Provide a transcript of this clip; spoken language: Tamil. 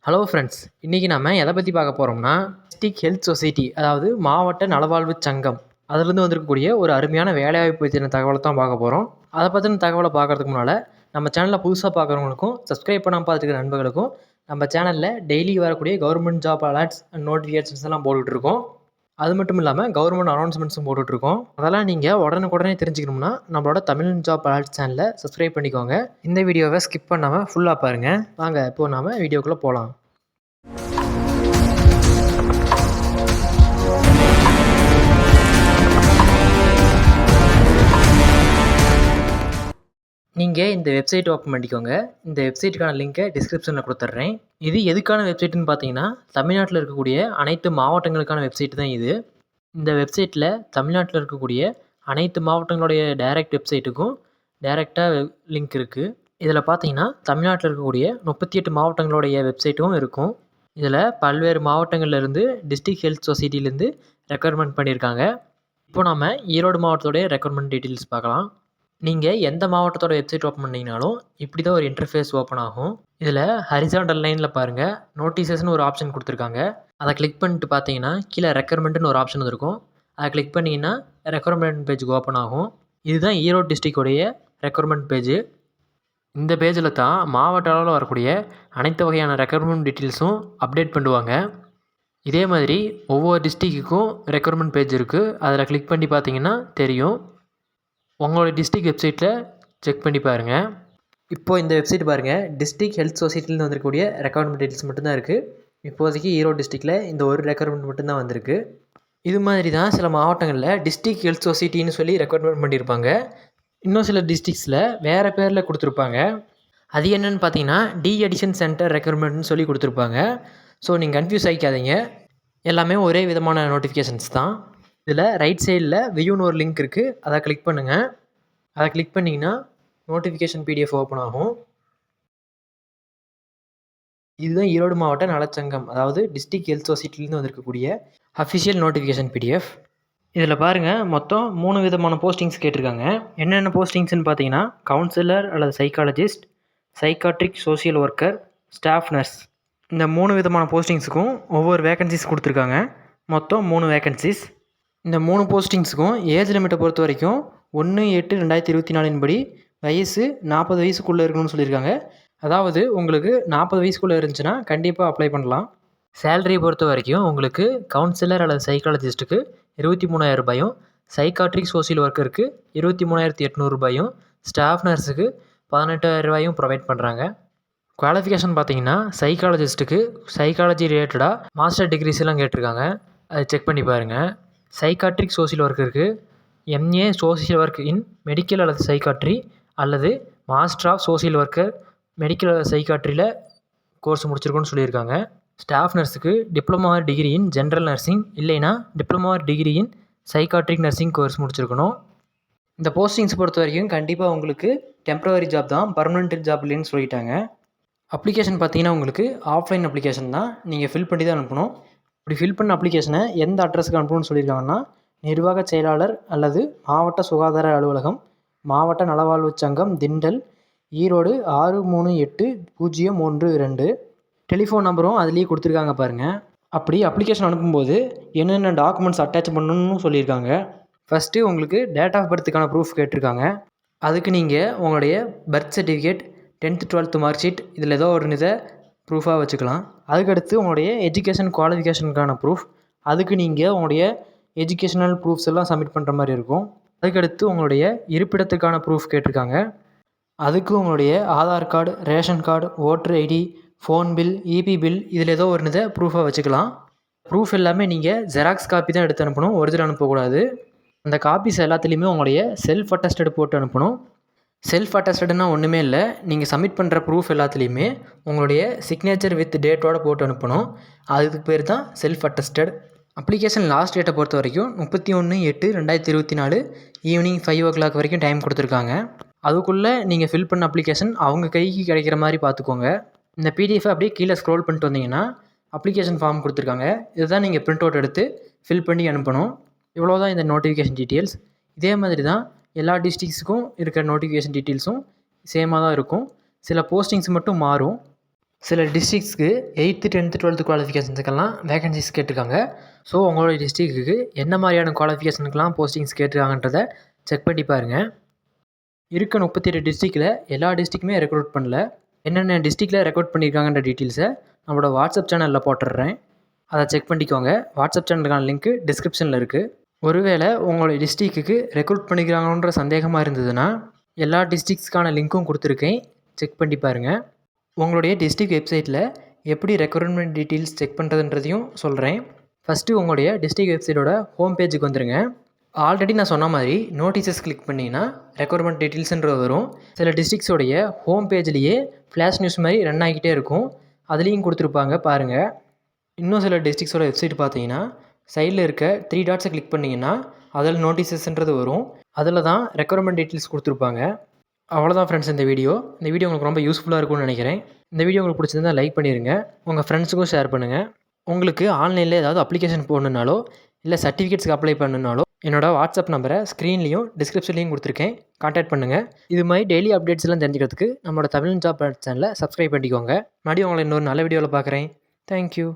ஹலோ ஃப்ரெண்ட்ஸ், இன்றைக்கி நம்ம எதை பற்றி பார்க்க போகிறோம்னா டிஸ்ட்ரிக்ட் ஹெல்த் சொசைட்டி, அதாவது மாவட்ட நலவாழ்வு சங்கம், அதிலிருந்து வந்திருக்கக்கூடிய ஒரு அருமையான வேலைவாய்ப்பு பற்றின தகவலை தான் பார்க்க போகிறோம். அதை பற்றின தகவலை பார்க்குறதுக்கு முன்னால் நம்ம சேனலில் புதுசாக பார்க்குறவங்களுக்கும் சப்ஸ்கிரைப் பண்ணாமல் பார்த்துருக்கிற நண்பர்களுக்கும் நம்ம சேனலில் டெய்லி வரக்கூடிய government job alerts and notifications எல்லாம் போட்டுட்ருக்கோம். அது மட்டும் இல்லாமல் கவர்மெண்ட் அனௌன்ஸ்மெண்ட்ஸும் போட்டுட்ருக்கோம். அதெல்லாம் நீங்கள் உடனுக்குடனே தெரிஞ்சுக்கணும்னா நம்மளோட தமிழ் ஜாப் அலர்ட் சேனலை சப்ஸ்கிரைப் பண்ணிக்கோங்க. இந்த வீடியோவை ஸ்கிப் பண்ணாமல் ஃபுல்லாக பாருங்கள். வாங்க இப்போது நாம் வீடியோக்குள்ளே போகலாம். நீங்கள் இந்த வெப்சைட் ஓப்பன் பண்ணிக்கோங்க. இந்த வெப்சைட்டுக்கான லிங்க்கை டிஸ்கிரிப்ஷனில் கொடுத்துட்றேன். இது எதுக்கான வெப்சைட்டுன்னு பார்த்தீங்கன்னா, தமிழ்நாட்டில் இருக்கக்கூடிய அனைத்து மாவட்டங்களுக்கான வெப்சைட் தான் இது. இந்த வெப்சைட்டில் தமிழ்நாட்டில் இருக்கக்கூடிய அனைத்து மாவட்டங்களுடைய டைரக்ட் வெப்சைட்டுக்கும் டைரெக்டாக லிங்க் இருக்குது. இதில் பார்த்தீங்கன்னா தமிழ்நாட்டில் இருக்கக்கூடிய 38 மாவட்டங்களுடைய வெப்சைட்டும் இருக்கும். இதில் பல்வேறு மாவட்டங்கள்லேருந்து டிஸ்ட்ரிக்ட் ஹெல்த் சொசைட்டிலேருந்து ரெக்யர்மெண்ட் பண்ணியிருக்காங்க. இப்போ நம்ம ஈரோடு மாவட்டத்தோடைய ரெக்யர்மெண்ட் டீட்டெயில்ஸ் பார்க்கலாம். நீங்கள் எந்த மாவட்டத்தோட வெப்சைட் ஓப்பன் பண்ணிங்கனாலும் இப்படி தான் ஒரு இன்டர்ஃபேஸ் ஓப்பன் ஆகும். இதில் ஹரிசாண்டல் லைனில் பாருங்கள், நோட்டீசஸ்னு ஒரு ஆப்ஷன் கொடுத்துருக்காங்க. அதை கிளிக் பண்ணிட்டு பார்த்தீங்கன்னா கீழே ரெக்யர்மெண்ட்டுன்னு ஒரு ஆப்ஷன் இருக்கும். அதை கிளிக் பண்ணிங்கன்னா ரெக்யர்மெண்ட் பேஜுக்கு ஓப்பன் ஆகும். இதுதான் ஈரோடு டிஸ்ட்ரிக்டோடைய ரெக்யர்மெண்ட் பேஜு. இந்த பேஜில் தான் மாவட்ட அளவில் வரக்கூடிய அனைத்து வகையான ரெக்யர்மெண்ட் டீட்டெயில்ஸும் அப்டேட் பண்ணுவாங்க. இதே மாதிரி ஒவ்வொரு டிஸ்ட்ரிக்ட்டுக்கும் ரெக்யர்மெண்ட் பேஜ் இருக்குது. அதில் கிளிக் பண்ணி பார்த்தீங்கன்னா தெரியும். உங்களோட டிஸ்ட்ரிக்ட் வெப்சைட்டில் செக் பண்ணி பாருங்கள். இப்போது இந்த வெப்சைட் பாருங்கள், டிஸ்ட்ரிக்ட் ஹெல்த் சொசைட்டிலேருந்து வந்திருக்கக்கூடிய ரெக்யர்மெண்ட் டீட்டெயில்ஸ் மட்டும்தான் இருக்குது. இப்போதைக்கு ஈரோடு டிஸ்ட்ரிக்டில் இந்த ஒரு ரெக்யர்மெண்ட் மட்டும்தான் வந்திருக்கு. இது மாதிரி தான் சில மாவட்டங்களில் டிஸ்ட்ரிக்ட் ஹெல்த் சொசைட்டின்னு சொல்லி ரெக்யர்மெண்ட் பண்ணியிருப்பாங்க. இன்னும் சில டிஸ்ட்ரிக்ஸில் வேறு பேரில் கொடுத்துருப்பாங்க. அது என்னென்னு பார்த்தீங்கன்னா டி அடிஷன் சென்டர் ரெக்யர்மெண்ட்னு சொல்லி கொடுத்துருப்பாங்க. ஸோ நீங்கள் கன்ஃபியூஸ் ஆகிக்காதீங்க, எல்லாமே ஒரே விதமான நோட்டிஃபிகேஷன்ஸ் தான். இதில் ரைட் சைடில் வியூன்னு ஒரு லிங்க் இருக்குது. அதை கிளிக் பண்ணுங்கள். அதை கிளிக் பண்ணிங்கன்னா நோட்டிஃபிகேஷன் பிடிஎஃப் ஓப்பன் ஆகும். இதுதான் ஈரோடு மாவட்ட நலச்சங்கம், அதாவது டிஸ்ட்ரிக்ட் ஹெல்த் சொசைட்டிலேருந்து வந்திருக்கக்கூடிய அஃபிஷியல் நோட்டிஃபிகேஷன் பிடிஎஃப். இதில் பாருங்கள், மொத்தம் 3 விதமான போஸ்டிங்ஸ் கேட்டிருக்காங்க. என்னென்ன போஸ்டிங்ஸ்னு பார்த்தீங்கன்னா கவுன்சிலர் அல்லது psychologist, psychiatric social worker, staff nurse. இந்த 3 விதமான போஸ்டிங்ஸுக்கும் ஒவ்வொரு வேகன்சிஸ் கொடுத்துருக்காங்க. மொத்தம் 3 வேகன்சிஸ். இந்த 3 போஸ்டிங்ஸுக்கும் ஏஜ் லிமிட்டை பொறுத்த வரைக்கும் 1/8/2024 படி வயசு 40 வயசுக்குள்ளே இருக்கணும்னு சொல்லியிருக்காங்க. அதாவது உங்களுக்கு 40 வயசுக்குள்ளே இருந்துச்சுன்னா கண்டிப்பாக அப்ளை பண்ணலாம். சேலரியை பொறுத்த வரைக்கும் உங்களுக்கு கவுன்சிலர் அல்லது சைக்காலஜிஸ்ட்டுக்கு 23,000 ரூபாயும், சைக்காட்ரிக் சோஷியல் ஒர்க்கருக்கு 23,800 ரூபாயும், ஸ்டாஃப் நர்ஸுக்கு 18,000 ரூபாயும் ப்ரொவைட் பண்ணுறாங்க. குவாலிஃபிகேஷன் பார்த்தீங்கன்னா சைக்காலஜிஸ்ட்டுக்கு சைக்காலஜி ரிலேட்டடாக மாஸ்டர் டிகிரிஸ் எல்லாம் கேட்டிருக்காங்க. அதை செக் பண்ணி பாருங்கள். சைக்காட்ரிக் சோஷியல் ஒர்க்கருக்கு MA social work in medical அல்லது சைக்காட்ரி அல்லது master of social worker medical அல்லது சைக்காட்ரியில் கோர்ஸ் முடிச்சிருக்கோன்னு சொல்லியிருக்காங்க. ஸ்டாஃப் நர்ஸுக்கு diploma degree in general nursing இல்லைனா diploma degree in psychiatric nursing course முடிச்சிருக்கணும். இந்த போஸ்டிங்ஸ் பொறுத்த வரைக்கும் கண்டிப்பாக உங்களுக்கு டெம்ப்ரவரி ஜாப் தான், பர்மனெண்ட் ஜாப் இல்லைன்னு சொல்லிட்டாங்க. அப்ளிகேஷன் பார்த்தீங்கன்னா உங்களுக்கு ஆஃப்லைன் அப்ளிகேஷன் தான், நீங்கள் ஃபில் பண்ணி தான் அனுப்பணும். இப்படி ஃபில் பண்ண அப்ளிகேஷனை எந்த அட்ரஸுக்கு அனுப்பணும்னு சொல்லியிருக்காங்கன்னா நிர்வாக செயலாளர் அல்லது மாவட்ட சுகாதார அலுவலகம், மாவட்ட நலவாழ்வு சங்கம், திண்டல், ஈரோடு 638-032. டெலிஃபோன் நம்பரும் அதுலேயே கொடுத்துருக்காங்க பாருங்கள். அப்படி அப்ளிகேஷன் அனுப்பும்போது என்னென்ன டாக்குமெண்ட்ஸ் அட்டாச் பண்ணணும்னு சொல்லியிருக்காங்க. ஃபஸ்ட்டு உங்களுக்கு டேட் ஆஃப் பர்த்துக்கான ப்ரூஃப் கேட்டிருக்காங்க. அதுக்கு நீங்கள் உங்களுடைய birth certificate, 10th 12th mark sheet, இதில் ஏதோ ஒரு இதை ப்ரூஃபாக வச்சுக்கலாம். அதுக்கடுத்து உங்களுடைய எஜுகேஷன் குவாலிஃபிகேஷனுக்கான ப்ரூஃப், அதுக்கு நீங்கள் உங்களுடைய எஜுகேஷனல் ப்ரூஃப்ஸ் எல்லாம் சப்மிட் பண்ணுற மாதிரி இருக்கும். அதுக்கடுத்து உங்களுடைய இருப்பிடத்துக்கான ப்ரூஃப் கேட்டிருக்காங்க. அதுக்கு உங்களுடைய Aadhaar card, ration card, voter ID, phone bill, EB bill, இதில் ஏதோ ஒரு இதை ப்ரூஃபாக வச்சுக்கலாம். ப்ரூஃப் எல்லாமே நீங்கள் ஜெராக்ஸ் காப்பி தான் எடுத்து அனுப்பணும், ஒரிஜினல் அனுப்பக்கூடாது. அந்த காப்பீஸ் எல்லாத்துலேயுமே உங்களுடைய செல்ஃப் அட்டஸ்டட் போட்டு அனுப்பணும். செல்ஃப் அட்டஸ்டட்னா ஒன்றுமே இல்லை, நீங்கள் சப்மிட் பண்ணுற ப்ரூஃப் எல்லாத்துலேயுமே உங்களுடைய சிக்னேச்சர் வித் டேட்டோடு போட்டு அனுப்பணும். அதுக்கு பேர் தான் செல்ஃப் அட்டஸ்டட். அப்ளிகேஷன் லாஸ்ட் டேட்டை பொறுத்த வரைக்கும் 31/8/2024 ஈவினிங் 5 o'clock வரைக்கும் டைம் கொடுத்துருக்காங்க. அதுக்குள்ளே நீங்கள் ஃபில் பண்ண அப்ளிகேஷன் அவங்க கைக்கு கிடைக்கிற மாதிரி பார்த்துக்கோங்க. இந்த பிடிஎஃபை அப்படியே கீழே ஸ்க்ரோல் பண்ணிட்டு வந்தீங்கன்னா அப்ளிகேஷன் ஃபார்ம் கொடுத்துருக்காங்க. இதுதான் நீங்கள் பிரிண்ட் அவுட் எடுத்து ஃபில் பண்ணி அனுப்பணும். இவ்வளோ தான் இந்த நோட்டிஃபிகேஷன் டீட்டெயில்ஸ். இதே மாதிரி தான் எல்லா டிஸ்ட்ரிக்ஸுக்கும் இருக்கிற நோட்டிஃபிகேஷன் டீட்டெயில்ஸும் சேமாக தான் இருக்கும். சில போஸ்டிங்ஸ் மட்டும் மாறும். சில டிஸ்ட்ரிக்ஸ்க்கு 8th 10th 12th குவாலிஃபிகேஷன்ஸுக்கெல்லாம் வேகன்சிஸ் கேட்டிருக்காங்க. ஸோ உங்களுடைய டிஸ்ட்ரிக்ட்டுக்கு என்ன மாதிரியான குவாலிஃபிகேஷனுக்கெல்லாம் போஸ்டிங்ஸ் கேட்டிருக்காங்கன்றத செக் பண்ணி பாருங்கள். இருக்க 38 டிஸ்ட்ரிக்டில் எல்லா டிஸ்ட்ரிக்ட்டுமே ரெக்ரூட் பண்ணல. என்னென்ன டிஸ்ட்ரிக்டில் ரெக்ரூட் பண்ணியிருக்காங்கன்ற டீட்டெயில்ஸை நம்மளோட வாட்ஸ்அப் சேனலில் போட்டுடுறேன். அதை செக் பண்ணிக்கோங்க. வாட்ஸ்அப் சேனலுக்கான லிங்க்கு டிஸ்கிரிப்ஷனில் இருக்குது. ஒருவேளை உங்களுடைய டிஸ்ட்ரிக்ட்டுக்கு ரெக்ரூட் பண்ணிக்கிறாங்கன்ற சந்தேகமாக இருந்ததுன்னா எல்லா டிஸ்ட்ரிக்ட்ஸ்க்கான லிங்க்கும் கொடுத்துருக்கேன். செக் பண்ணி பாருங்கள். உங்களுடைய டிஸ்ட்ரிக்ட் வெப்சைட்டில் எப்படி ரெக்ரூட்மெண்ட் டீட்டெயில்ஸ் செக் பண்ணுறதுன்றதையும் சொல்கிறேன். ஃபஸ்ட்டு உங்களுடைய டிஸ்ட்ரிக்ட் வெப்சைட்டோட ஹோம் பேஜுக்கு வந்துடுங்க. ஆல்ரெடி நான் சொன்ன மாதிரி நோட்டீஸஸ் கிளிக் பண்ணிங்கன்னா ரெக்ரூட்மெண்ட் டீட்டெயில்ஸ்ன்றது வரும். சில டிஸ்ட்ரிக்ஸோடைய ஹோம் பேஜ்லேயே ஃப்ளாஷ் நியூஸ் மாதிரி ரன் ஆகிக்கிட்டே இருக்கும். அதுலேயும் கொடுத்துருப்பாங்க பாருங்கள். இன்னும் சில டிஸ்ட்ரிக்ஸோட வெப்சைட் பார்த்தீங்கன்னா சைடில் இருக்க 3 டாட்ஸை கிளிக் பண்ணிங்கன்னா அதில் நோட்டீஸஸ்ன்றது வரும். அதில் தான் ரெக்ரூட்மெண்ட் டீட்டெயில்ஸ் கொடுத்துருப்பாங்க. அவ்வளோதான் ஃப்ரெண்ட்ஸ் இந்த வீடியோ உங்களுக்கு ரொம்ப யூஸ்ஃபுல்லாக இருக்கும்னு நினைக்கிறேன். இந்த வீடியோ உங்களுக்கு பிடிச்சிருந்தால் லைக் பண்ணிடுங்க. உங்கள் ஃப்ரெண்ட்ஸுக்கும் ஷேர் பண்ணுங்கள். உங்களுக்கு ஆன்லைனில் ஏதாவது அப்ளிகேஷன் போடணுன்னாலோ இல்லை சர்டிஃபிகேட்ஸ்க்கு அப்ளை பண்ணணுன்னாலோ என்னோடய வாட்ஸ்அப் நம்பரை ஸ்க்ரீன்லேயும் டிஸ்கிரிப்ஷன்லேயும் கொடுத்துருக்கேன். கான்டாக்ட் பண்ணுங்கள். இது மாதிரி டெய்லி அப்டேட்ஸ் எல்லாம் தெரிஞ்சுக்கிறதுக்கு நம்மளோட தமிழ் ஜாப் சேனலை சப்ஸ்கிரைப் பண்ணிக்கோங்க. மறுபடியும் உங்களை இன்னொரு நல்ல வீடியோவில் பார்க்குறேன். தேங்க்யூ.